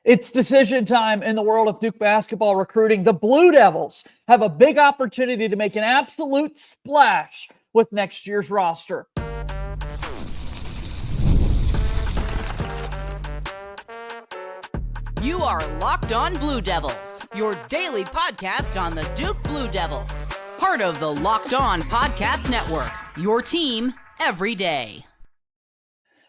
It's decision time in the world of Duke basketball recruiting. The Blue Devils have a big opportunity to make an absolute splash with next year's roster. You are Locked On Blue Devils, your daily podcast on the Duke Blue Devils. Part of the Locked On Podcast Network, your team every day.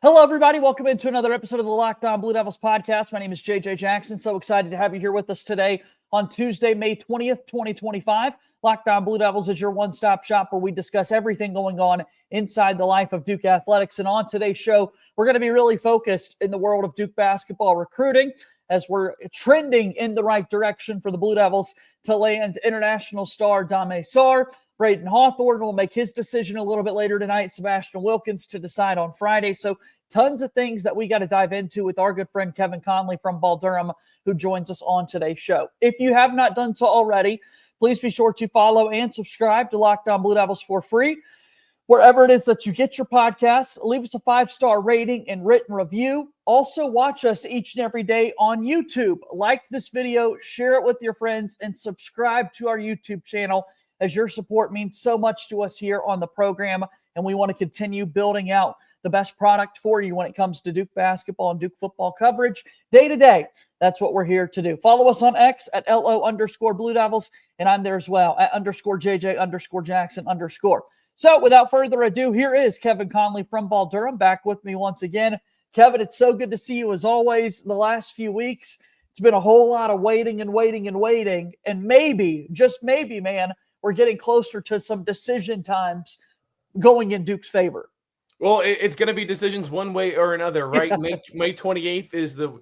Hello, everybody. Welcome into another episode of the Locked On Blue Devils podcast. My name is JJ Jackson. So excited to have you here with us today on Tuesday, May 20th, 2025. Locked On Blue Devils is your one-stop shop where we discuss everything going on inside the life of Duke athletics. And on today's show, we're going to be really focused in the world of Duke basketball recruiting as we're trending in the right direction for the Blue Devils to land international star Dame Sarr. Braydon Hawthorne will make his decision a little bit later tonight. Sebastian Wilkins to decide on Friday. So tons of things that we got to dive into with our good friend Kevin Connelly from Durham, who joins us on today's show. If you have not done so already, please be sure to follow and subscribe to Locked On Blue Devils for free. Wherever it is that you get your podcasts, leave us a 5-star rating and written review. Also, watch us each and every day on YouTube. Like this video, share it with your friends, and subscribe to our YouTube channel, as your support means so much to us here on the program, and we want to continue building out the best product for you when it comes to Duke basketball and Duke football coverage day to day. That's what we're here to do. Follow us on X at LO_Blue Devils, and I'm there as well at _JJ_Jackson_. So without further ado, here is Kevin Connelly from Durham back with me once again. Kevin, it's so good to see you as always the last few weeks. It's been a whole lot of waiting. And maybe, just maybe, man, we're getting closer to some decision times going in Duke's favor. Well, it's going to be decisions one way or another, right? May 28th is the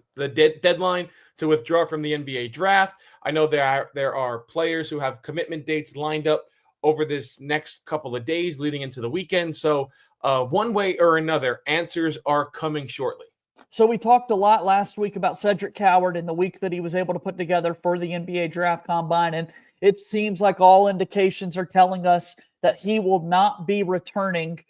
deadline to withdraw from the NBA draft. I know there are players who have commitment dates lined up over this next couple of days leading into the weekend. So one way or another, answers are coming shortly. So we talked a lot last week about Cedric Coward and the week that he was able to put together for the NBA draft combine. And it seems like all indications are telling us that he will not be returning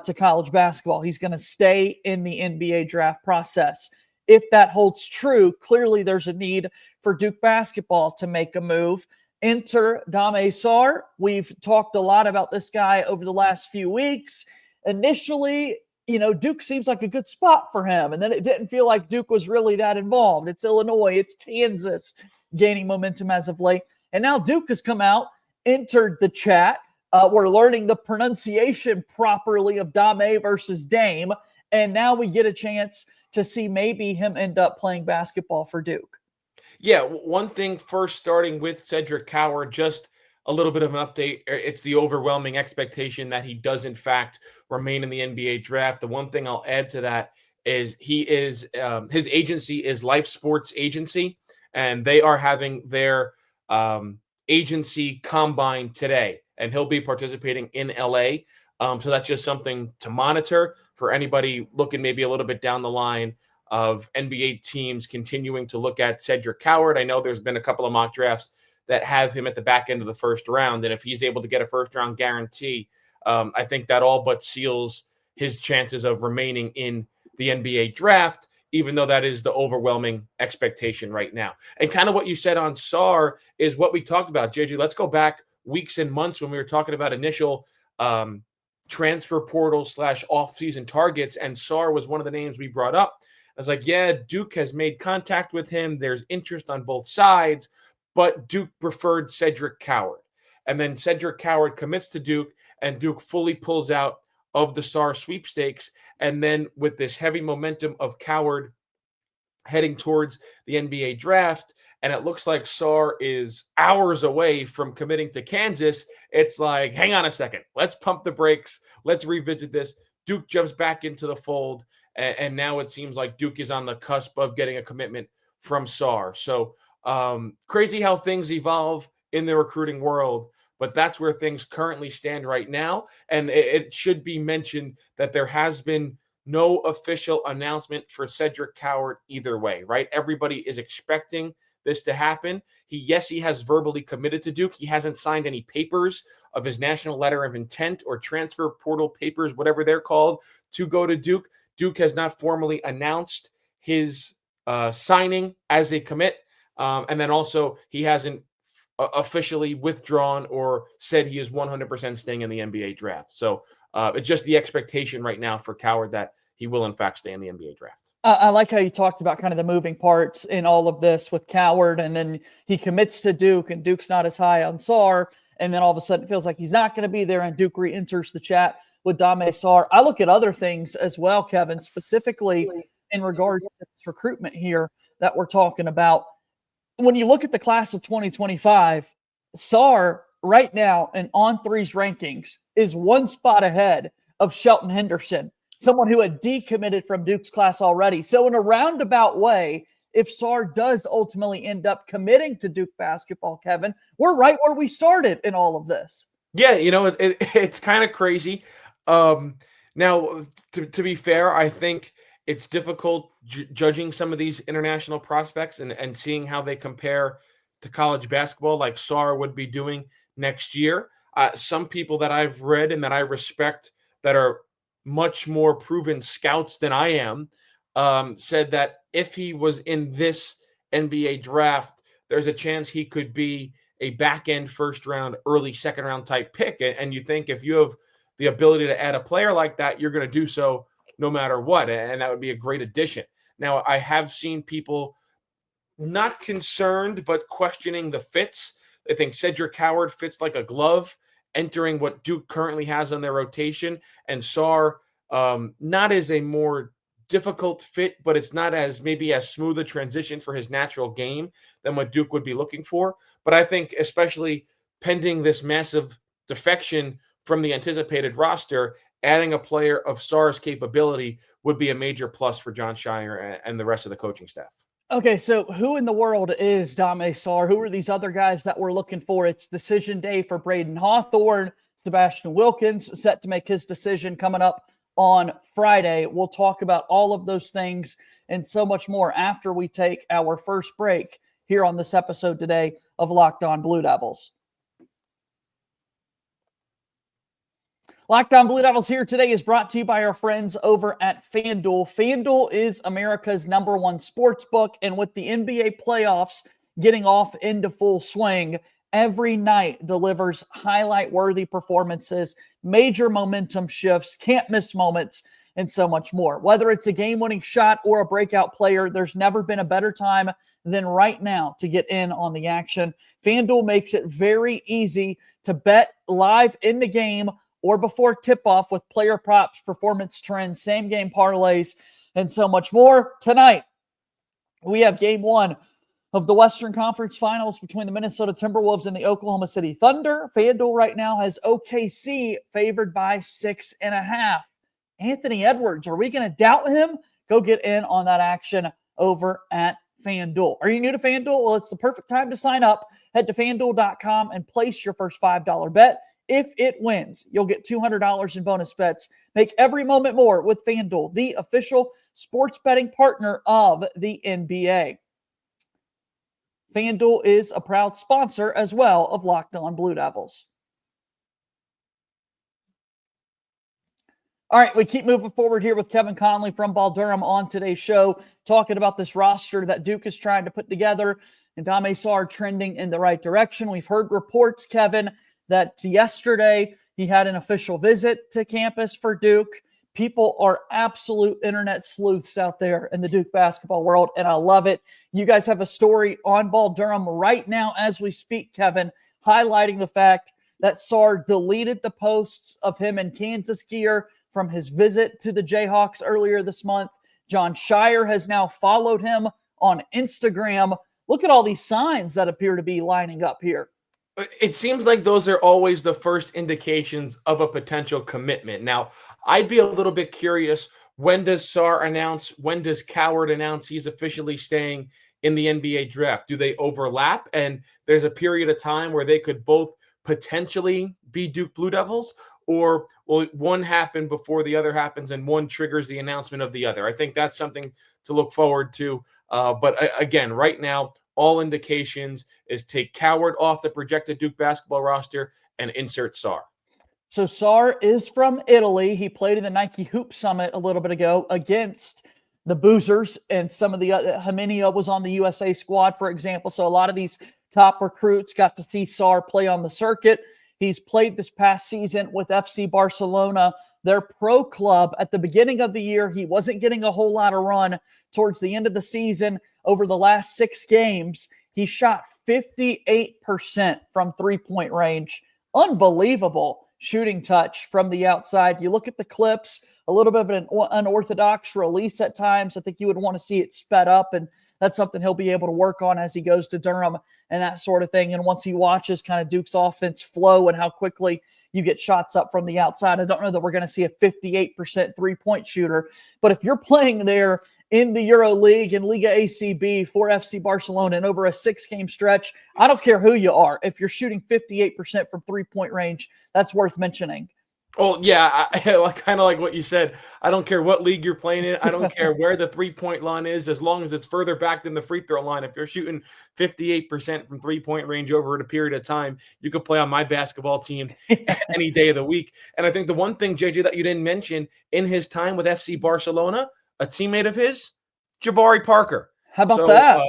to college basketball. He's going to stay in the NBA draft process. If that holds true, clearly there's a need for Duke basketball to make a move. Enter Dame Sarr. We've talked a lot about this guy over the last few weeks. Initially, Duke seems like a good spot for him. And then it didn't feel like Duke was really that involved. It's Illinois, it's Kansas gaining momentum as of late. And now Duke has come out, entered the chat. We're learning the pronunciation properly of Dame versus Dame. And now we get a chance to see maybe him end up playing basketball for Duke. Yeah, one thing first, starting with Cedric Coward, just a little bit of an update. It's the overwhelming expectation that he does, in fact, remain in the NBA draft. The one thing I'll add to that is his agency is Life Sports Agency, and they are having their agency combine today, and he'll be participating in LA. So that's just something to monitor for anybody looking maybe a little bit down the line of NBA teams continuing to look at Cedric Coward. I know there's been a couple of mock drafts that have him at the back end of the first round, and if he's able to get a first-round guarantee, I think that all but seals his chances of remaining in the NBA draft, even though that is the overwhelming expectation right now. And kind of what you said on Sarr is what we talked about, JJ. Let's go back weeks and months when we were talking about initial transfer portal / offseason targets, and Sarr was one of the names we brought up. I was like, yeah, Duke has made contact with him. There's interest on both sides, but Duke preferred Cedric Coward. And then Cedric Coward commits to Duke, and Duke fully pulls out of the Sarr sweepstakes. And then with this heavy momentum of Coward heading towards the NBA draft, and it looks like Sarr is hours away from committing to Kansas, it's like, hang on a second. Let's pump the brakes. Let's revisit this. Duke jumps back into the fold, and now it seems like Duke is on the cusp of getting a commitment from Sarr. So crazy how things evolve in the recruiting world, but that's where things currently stand right now. And it should be mentioned that there has been no official announcement for Cedric Coward either way, right? Everybody is expecting this to happen. He has verbally committed to Duke. He hasn't signed any papers of his national letter of intent or transfer portal papers, whatever they're called, to go to Duke. Duke has not formally announced his signing as a commit. And then also he hasn't officially withdrawn or said he is 100% staying in the NBA draft. So it's just the expectation right now for Coward that he will in fact stay in the NBA draft. I like how you talked about kind of the moving parts in all of this with Coward, and then he commits to Duke, and Duke's not as high on Sarr, and then all of a sudden it feels like he's not going to be there, and Duke re-enters the chat with Dame Sarr. I look at other things as well, Kevin, specifically in regards to this recruitment here that we're talking about. When you look at the class of 2025, Sarr right now in On3's rankings is one spot ahead of Shelton Henderson, someone who had decommitted from Duke's class already. So in a roundabout way, if Sarr does ultimately end up committing to Duke basketball, Kevin, we're right where we started in all of this. Yeah, it's kind of crazy. Now, to be fair, I think it's difficult judging some of these international prospects and seeing how they compare to college basketball like Sarr would be doing next year. Some people that I've read and that I respect that are much more proven scouts than I am, said that if he was in this NBA draft, there's a chance he could be a back-end first-round, early second-round type pick. And you think if you have the ability to add a player like that, you're going to do so no matter what, and that would be a great addition. Now, I have seen people not concerned, but questioning the fits. They think Cedric Coward fits like a glove, entering what Duke currently has on their rotation, and Sarr not as a more difficult fit, but it's not as maybe as smooth a transition for his natural game than what Duke would be looking for. But I think especially pending this massive defection from the anticipated roster, adding a player of Sarr's capability would be a major plus for Jon Scheyer and the rest of the coaching staff. Okay, so who in the world is Dame Sarr? Who are these other guys that we're looking for? It's decision day for Braydon Hawthorne. Sebastian Wilkins set to make his decision coming up on Friday. We'll talk about all of those things and so much more after we take our first break here on this episode today of Locked On Blue Devils. Locked On Blue Devils here today is brought to you by our friends over at FanDuel. FanDuel is America's #1 sports book, and with the NBA playoffs getting off into full swing, every night delivers highlight-worthy performances, major momentum shifts, can't-miss moments, and so much more. Whether it's a game-winning shot or a breakout player, there's never been a better time than right now to get in on the action. FanDuel makes it very easy to bet live in the game or before tip-off with player props, performance trends, same-game parlays, and so much more. Tonight, we have Game 1 of the Western Conference Finals between the Minnesota Timberwolves and the Oklahoma City Thunder. FanDuel right now has OKC favored by 6.5. Anthony Edwards, are we going to doubt him? Go get in on that action over at FanDuel. Are you new to FanDuel? Well, it's the perfect time to sign up. Head to FanDuel.com and place your first $5 bet. If it wins, you'll get $200 in bonus bets. Make every moment more with FanDuel, the official sports betting partner of the NBA. FanDuel is a proud sponsor as well of Locked On Blue Devils. All right, we keep moving forward here with Kevin Connelly from Durham on today's show, talking about this roster that Duke is trying to put together and Dame Sarr trending in the right direction. We've heard reports, Kevin, that yesterday he had an official visit to campus for Duke. People are absolute internet sleuths out there in the Duke basketball world, and I love it. You guys have a story on Durham right now as we speak, Kevin, highlighting the fact that Sarr deleted the posts of him in Kansas gear from his visit to the Jayhawks earlier this month. Jon Scheyer has now followed him on Instagram. Look at all these signs that appear to be lining up here. It seems like those are always the first indications of a potential commitment. Now, I'd be a little bit curious, when does Sarr announce, when does Coward announce he's officially staying in the NBA draft? Do they overlap? And there's a period of time where they could both potentially be Duke Blue Devils, or will one happen before the other happens and one triggers the announcement of the other? I think that's something to look forward to. But again, right now, all indications is take Coward off the projected Duke basketball roster and insert Sarr. So Sarr is from Italy. He played in the Nike Hoop Summit a little bit ago against the Boozers and some of the Jimenez was on the USA squad, for example. So a lot of these top recruits got to see Sarr play on the circuit. He's played this past season with FC Barcelona, their pro club. At the beginning of the year, he wasn't getting a whole lot of run. Towards the end of the season, over the last 6 games, he shot 58% from three-point range. Unbelievable shooting touch from the outside. You look at the clips, a little bit of an unorthodox release at times. I think you would want to see it sped up, and that's something he'll be able to work on as he goes to Durham and that sort of thing. And once he watches kind of Duke's offense flow and how quickly you get shots up from the outside, I don't know that we're going to see a 58% three-point shooter. But if you're playing there in the EuroLeague and Liga ACB for FC Barcelona and over a 6-game stretch, I don't care who you are. If you're shooting 58% from three-point range, that's worth mentioning. Oh, yeah, I kind of like what you said. I don't care what league you're playing in. I don't care where the three-point line is, as long as it's further back than the free throw line. If you're shooting 58% from three-point range over a period of time, you could play on my basketball team any day of the week. And I think the one thing, JJ, that you didn't mention, in his time with FC Barcelona, a teammate of his, Jabari Parker. How about that?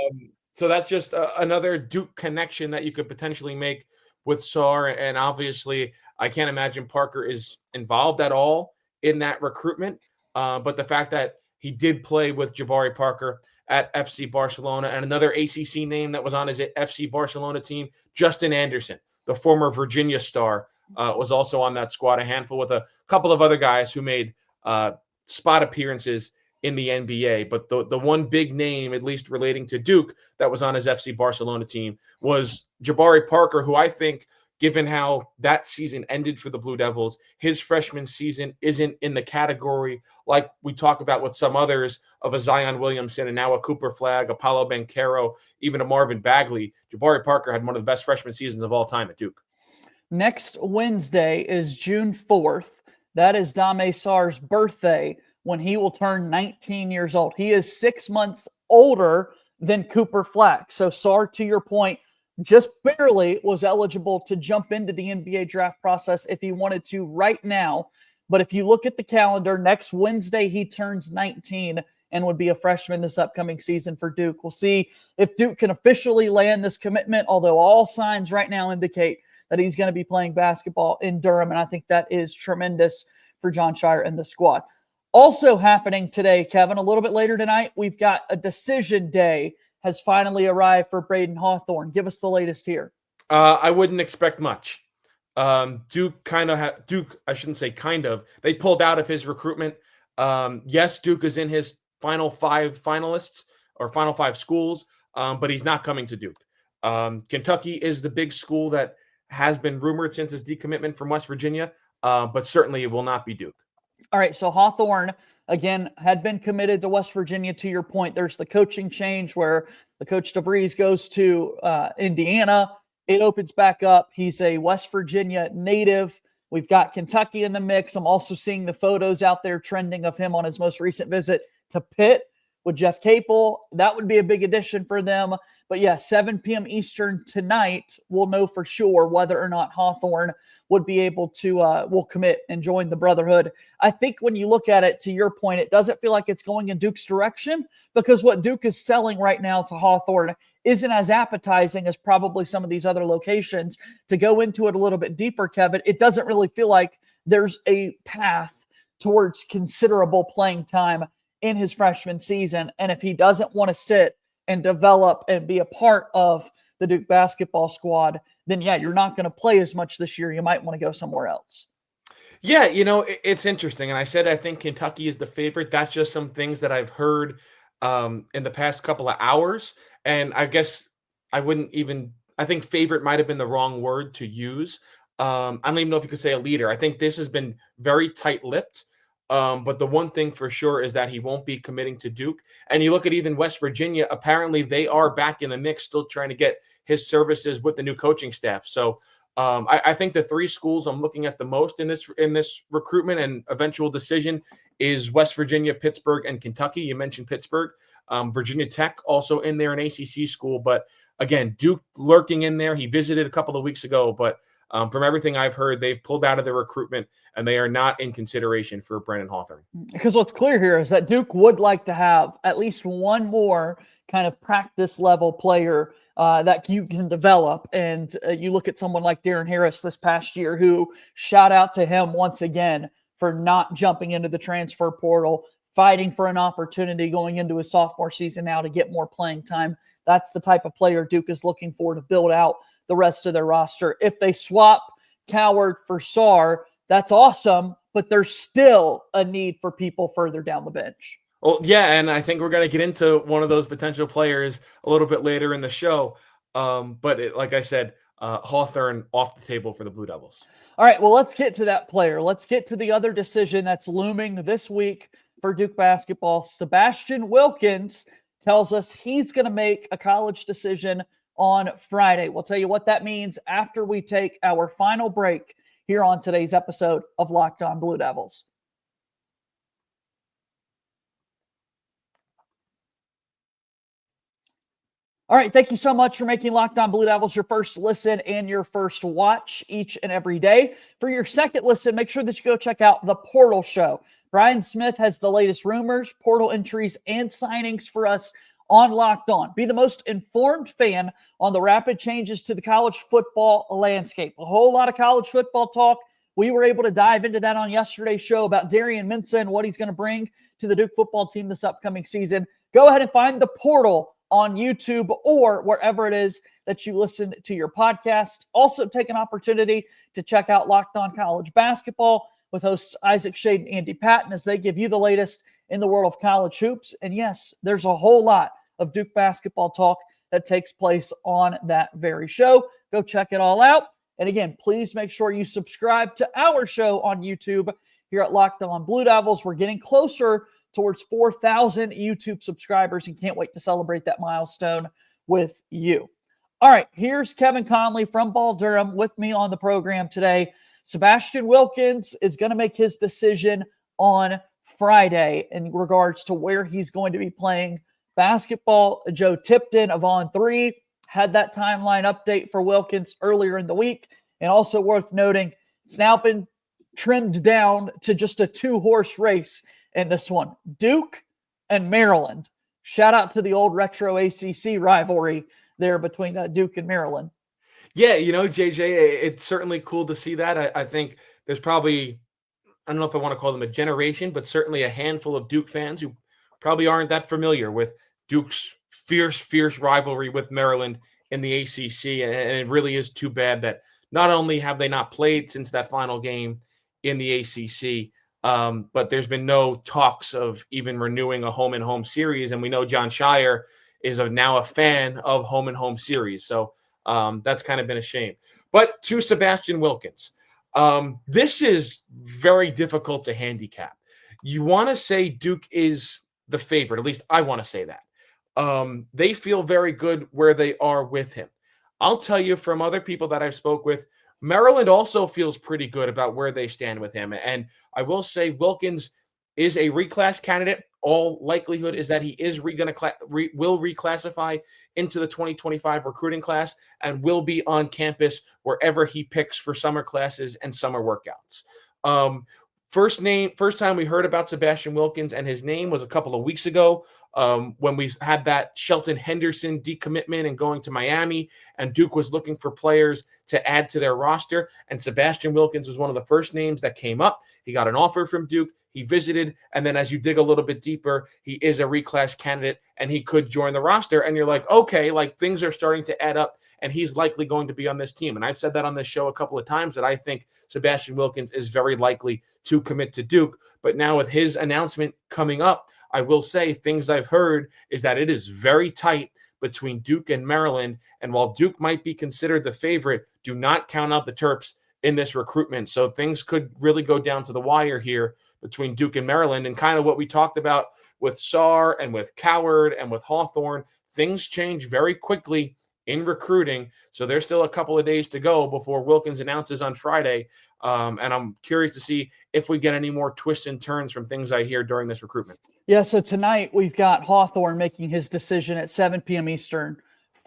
So that's just another Duke connection that you could potentially make with Sarr. And obviously, I can't imagine Parker is involved at all in that recruitment. But the fact that he did play with Jabari Parker at FC Barcelona, and another ACC name that was on his FC Barcelona team, Justin Anderson, the former Virginia star, was also on that squad, a handful with a couple of other guys who made spot appearances in the NBA. But the one big name, at least relating to Duke, that was on his FC Barcelona team was Jabari Parker, who I think, given how that season ended for the Blue Devils, his freshman season isn't in the category like we talk about with some others of a Zion Williamson and now a Cooper Flagg, a Paolo Banchero, even a Marvin Bagley. Jabari Parker had one of the best freshman seasons of all time at Duke. Next Wednesday is June 4th. That is Dame Sarr's birthday, when he will turn 19 years old. He is 6 months older than Cooper Flagg. So Sarr, to your point, just barely was eligible to jump into the NBA draft process if he wanted to right now. But if you look at the calendar, next Wednesday he turns 19 and would be a freshman this upcoming season for Duke. We'll see if Duke can officially land this commitment, although all signs right now indicate that he's going to be playing basketball in Durham, and I think that is tremendous for Jon Scheyer and the squad. Also happening today, Kevin, a little bit later tonight, we've got a decision day has finally arrived for Braydon Hawthorne. Give us the latest here. I wouldn't expect much. Duke, I shouldn't say kind of. They pulled out of his recruitment. Yes, Duke is in his final 5 finalists or final 5 schools, but he's not coming to Duke. Kentucky is the big school that has been rumored since his decommitment from West Virginia, but certainly it will not be Duke. All right, so Hawthorne, again, had been committed to West Virginia. To your point, there's the coaching change where the coach DeVries goes to Indiana. It opens back up. He's a West Virginia native. We've got Kentucky in the mix. I'm also seeing the photos out there trending of him on his most recent visit to Pitt with Jeff Capel. That would be a big addition for them. But yeah, 7 p.m. Eastern tonight, we'll know for sure whether or not Hawthorne would be able to will commit and join the Brotherhood. I think when you look at it, to your point, it doesn't feel like it's going in Duke's direction, because what Duke is selling right now to Hawthorne isn't as appetizing as probably some of these other locations. To go into it a little bit deeper, Kevin, it doesn't really feel like there's a path towards considerable playing time in his freshman season. And if he doesn't want to sit and develop and be a part of the Duke basketball squad, then yeah, you're not going to play as much this year. You might want to go somewhere else. Yeah, it's interesting. And I said I think Kentucky is the favorite. That's just some things that I've heard in the past couple of hours. And I guess I think favorite might have been the wrong word to use. I don't even know if you could say a leader. I think this has been very tight-lipped. But the one thing for sure is that he won't be committing to Duke. And you look at even West Virginia, apparently they are back in the mix, still trying to get his services with the new coaching staff. So I think the 3 schools I'm looking at the most in this recruitment and eventual decision is West Virginia, Pittsburgh, and Kentucky. You mentioned Pittsburgh. Virginia Tech also in there, an ACC school. But again, Duke lurking in there. He visited a couple of weeks ago, but From everything I've heard, they've pulled out of the recruitment and they are not in consideration for Braydon Hawthorne. Because what's clear here is that Duke would like to have at least one more kind of practice level player that you can develop. And you look at someone like Darren Harris this past year, who, shout out to him once again for not jumping into the transfer portal, fighting for an opportunity going into his sophomore season now to get more playing time. That's the type of player Duke is looking for to build out the rest of their roster. If they swap Coward for Sarr, that's awesome, but there's still a need for people further down the bench. Well, yeah, and I think we're going to get into one of those potential players a little bit later in the show. Like I said, Hawthorne off the table for the Blue Devils. All right, well, let's get to that player. Let's get to the other decision that's looming this week for Duke basketball. Sebastian Wilkins tells us he's going to make a college decision on Friday. We'll tell you what that means after we take our final break here on today's episode of Locked On Blue Devils. All right, thank you so much for making Locked On Blue Devils your first listen and your first watch each and every day. For your second listen, make sure that you go check out The Portal Show. Brian Smith has the latest rumors, portal entries, and signings for us on Locked On. Be the most informed fan on the rapid changes to the college football landscape. A whole lot of college football talk. We were able to dive into that on yesterday's show about Darian Minson and what he's going to bring to the Duke football team this upcoming season. Go ahead and find The Portal on YouTube or wherever it is that you listen to your podcast. Also take an opportunity to check out Locked On College Basketball with hosts Isaac Shade and Andy Patton as they give you the latest in the world of college hoops. And yes, there's a whole lot of Duke basketball talk that takes place on that very show. Go check it all out. And again, please make sure you subscribe to our show on YouTube here at Locked On Blue Devils. We're getting closer towards 4,000 YouTube subscribers and can't wait to celebrate that milestone with you. All right, here's Kevin Conley from Ball Durham with me on the program today. Sebastian Wilkins is going to make his decision on Friday in regards to where he's going to be playing basketball. Joe Tipton of On3 had that timeline update for Wilkins earlier in the week. And also worth noting, it's now been trimmed down to just a 2-horse race in this one. Duke and Maryland. Shout out to the old retro ACC rivalry there between Duke and Maryland. Yeah, JJ, it's certainly cool to see that. I think there's probably, I don't know if I want to call them a generation, but certainly a handful of Duke fans who probably aren't that familiar with Duke's fierce rivalry with Maryland in the ACC. And it really is too bad that not only have they not played since that final game in the ACC, but there's been no talks of even renewing a home-and-home series. And we know John Shire is now a fan of home-and-home series. So that's kind of been a shame. But to Sebastian Wilkins, this is very difficult to handicap. You want to say Duke is the favorite. At least I want to say that. They feel very good where they are with him. I'll tell you from other people that I've spoke with, Maryland also feels pretty good about where they stand with him. And I will say Wilkins is a reclass candidate. All likelihood is that he is will reclassify into the 2025 recruiting class and will be on campus wherever he picks for summer classes and summer workouts. First time we heard about Sebastian Wilkins and his name was a couple of weeks ago when we had that Shelton Henderson decommitment and going to Miami, and Duke was looking for players to add to their roster, and Sebastian Wilkins was one of the first names that came up. He got an offer from Duke. He visited, and then as you dig a little bit deeper, he is a reclass candidate, and he could join the roster. And you're like, okay, like things are starting to add up, and he's likely going to be on this team. And I've said that on this show a couple of times that I think Sebastian Wilkins is very likely to commit to Duke. But now with his announcement coming up, I will say things I've heard is that it is very tight between Duke and Maryland. And while Duke might be considered the favorite, do not count out the Terps in this recruitment. So things could really go down to the wire here between Duke and Maryland. And kind of what we talked about with Sarr and with Coward and with Hawthorne, things change very quickly in recruiting. So there's still a couple of days to go before Wilkins announces on Friday. And I'm curious to see if we get any more twists and turns from things I hear during this recruitment. Yeah, so tonight we've got Hawthorne making his decision at 7 p.m. Eastern,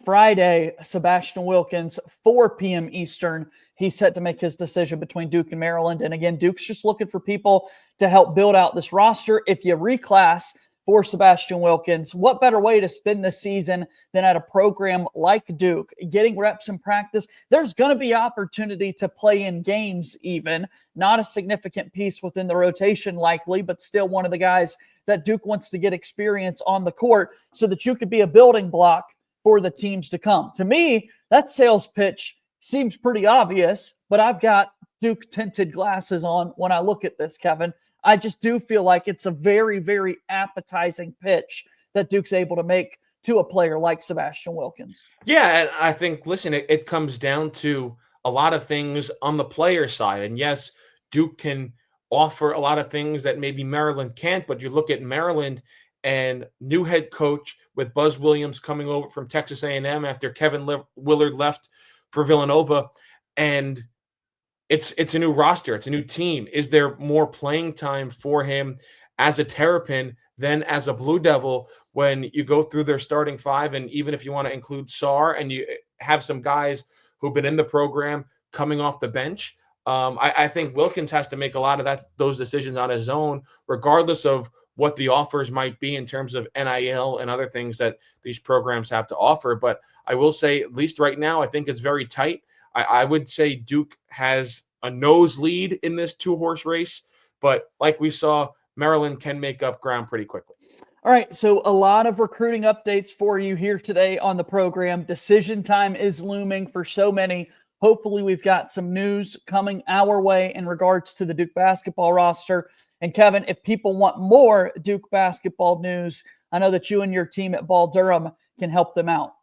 Friday, Sebastian Wilkins, 4 p.m. Eastern. He's set to make his decision between Duke and Maryland. And again, Duke's just looking for people to help build out this roster. If you reclass for Sebastian Wilkins, what better way to spend this season than at a program like Duke, getting reps in practice? There's going to be opportunity to play in games even, not a significant piece within the rotation likely, but still one of the guys that Duke wants to get experience on the court so that you could be a building block for the teams to come. To me, that sales pitch seems pretty obvious, but I've got Duke tinted glasses on when I look at this, Kevin. I just do feel like it's a very, very appetizing pitch that Duke's able to make to a player like Sebastian Wilkins. Yeah, and I think, listen, it comes down to a lot of things on the player side. And yes, Duke can offer a lot of things that maybe Maryland can't, but you look at Maryland and new head coach with Buzz Williams coming over from Texas A&M after Kevin Willard left for Villanova, and it's a new roster. It's a new team. Is there more playing time for him as a Terrapin than as a Blue Devil when you go through their starting five? And even if you want to include Sarr and you have some guys who've been in the program coming off the bench, I think Wilkins has to make a lot of those decisions on his own, regardless of what the offers might be in terms of NIL and other things that these programs have to offer. But I will say, at least right now, I think it's very tight. I would say Duke has a noselead in this 2-horse race, but like we saw, Maryland can make up ground pretty quickly. All right, so a lot of recruiting updates for you here today on the program. Decision time is looming for so many. Hopefully we've got some news coming our way in regards to the Duke basketball roster. And Kevin, if people want more Duke basketball news, I know that you and your team at Ball Durham can help them out.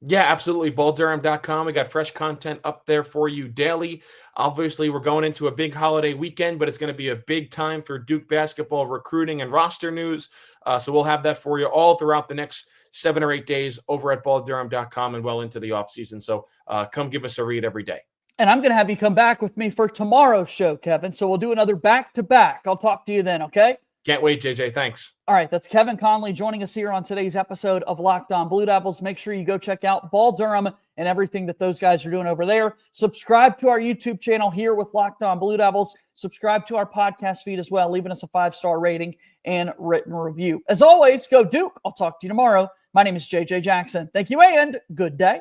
Yeah, absolutely. BallDurham.com. We got fresh content up there for you daily. Obviously, we're going into a big holiday weekend, but it's going to be a big time for Duke basketball recruiting and roster news. So we'll have that for you all throughout the next 7 or 8 days over at BallDurham.com and well into the offseason. So come give us a read every day. And I'm going to have you come back with me for tomorrow's show, Kevin. So we'll do another back-to-back. I'll talk to you then, okay? Can't wait, JJ. Thanks. All right, that's Kevin Connelly joining us here on today's episode of Locked On Blue Devils. Make sure you go check out Ball Durham and everything that those guys are doing over there. Subscribe to our YouTube channel here with Locked On Blue Devils. Subscribe to our podcast feed as well, leaving us a 5-star rating and written review. As always, go Duke. I'll talk to you tomorrow. My name is JJ Jackson. Thank you and good day.